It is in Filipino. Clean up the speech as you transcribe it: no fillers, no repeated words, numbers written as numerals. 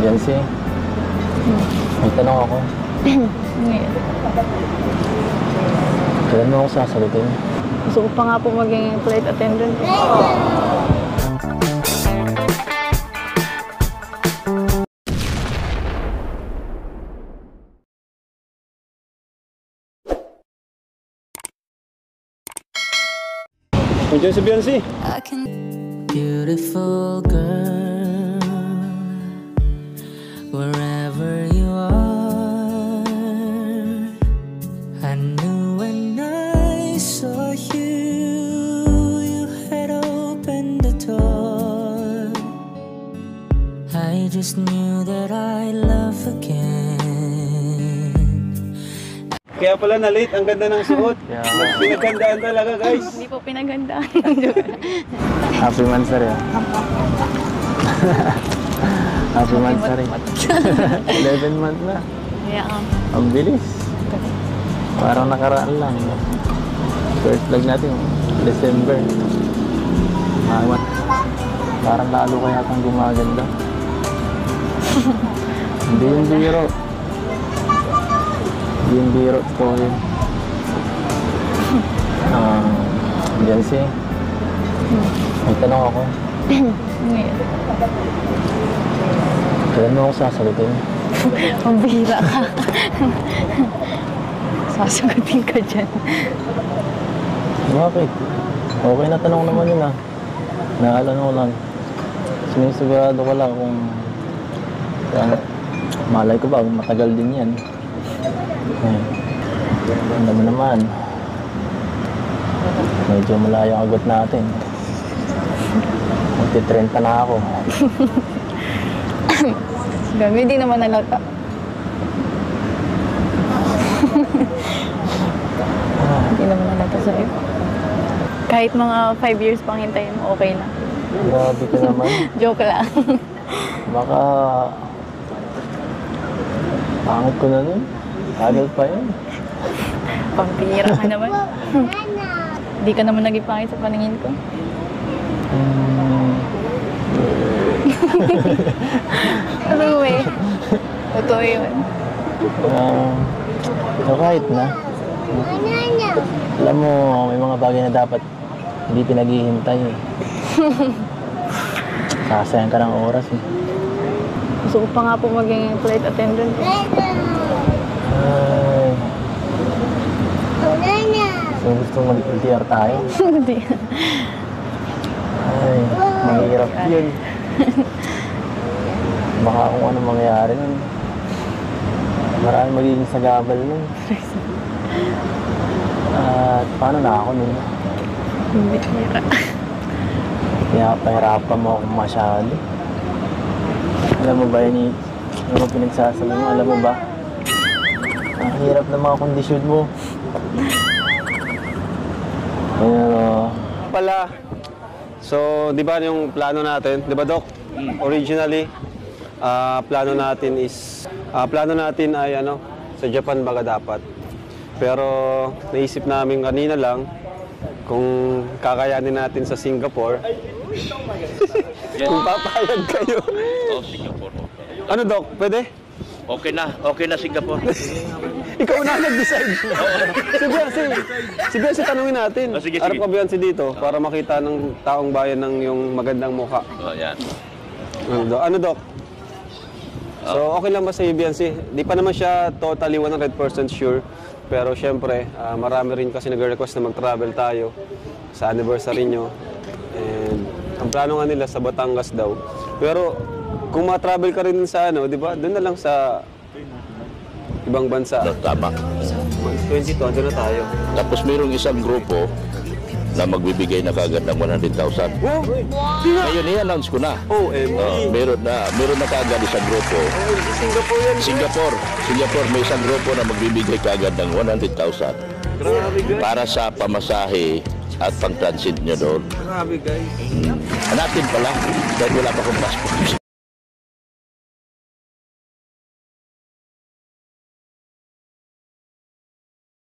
Yancy, may tanong ako. Ngayon. Kailan mo ako sasagutin? Gusto ko pa nga po maging flight attendant. Nandiyan si Yancy. Beautiful girl, wherever you are, I knew when I saw you, you had opened the door. I just knew that I love again. Kaya pala na-late, ang ganda ng suot. Yeah. Pinagandaan talaga, guys. Hindi po pinagandaan. Happy Mansari. Happy Mansari. 11 months na. Yeah. Ang bilis. Parang nakaraan lang. First vlog natin, December. Parang lalo kaya kang gumaganda. Hindi yung biro. Hindi yung biro. Ito yun. Yancy, may tanong ako. Ngayon. Kailan mo ako sasagutin? Pambihira ka. Sasagutin ka dyan. Bakit? Okay na tanong naman yun ah. Naalala ko lang. Sinisigurado ko lang kung malay ko ba, matagal din yan. Ano mo naman? Medyo malayo ang agot natin. Magti-30 na ako. Gabi, di naman nalata. Hindi naman nalata sa'yo. Kahit mga 5 years pang hintayin mo, okay lang. Grabe ka naman. Joke lang. Baka pangit ko na nun. Tagal pa yun. Pampira ka naman. Hindi ka naman naging pangit sa paningin ko. Ano mo eh? Totoo yun. Kahit na. Alam mo, may mga bagay na dapat hindi pinaghihintay eh. Sasayang ka ng oras eh. Gusto ko pa nga po maging flight attendant. So gusto mag-LTR tayo? Hindi. Ay, mahirap yun. Baka kung ano mangyayari nun. Maraming magiging sagabal nun. At paano na ako nun? Hindi hira. Kaya pahirapan mo ako masyado. Alam mo ba yun, ano mo pinagsasabi mo? Alam mo ba? Ang hirap ng mga kondisyon mo. Pero Pala, so di ba yung plano natin, di ba Doc? Originally, plano natin ay ano, sa Japan baga dapat. Pero naisip namin kanina lang kung kakayanin natin sa Singapore. Kung papayag kayo. Oh, Singapore. Ano Doc, pwede? Okay na Singapore. Ikaw na nag-decide. Sige, tanungin natin. Oh, sige. Arap ka ba yan si dito para makita ng taong bayan ng yung magandang mukha? Oh, yan. Ano, Doc? So, okay lang ba sa Biancy? Di pa naman siya totally 100% sure. Pero syempre, marami rin kasi nag-request na mag-travel tayo sa anniversary nyo. And ang plano nga nila sa Batangas daw. Pero kung ma-travel ka rin sa ano, di ba? Doon na lang sa ibang bansa. Tama. 22, doon na tayo. Tapos mayroong isang grupo na magbibigay na kagad ng 100,000. Wow! Ngayon, i-announce ko na. Meron na kagad isang grupo. Singapore yan. Singapore, may isang grupo na magbibigay kagad ng 100,000 para sa pamasahe at pang-transit nyo doon. Grabe, guys. Hanapin pala dahil wala pa akong passport.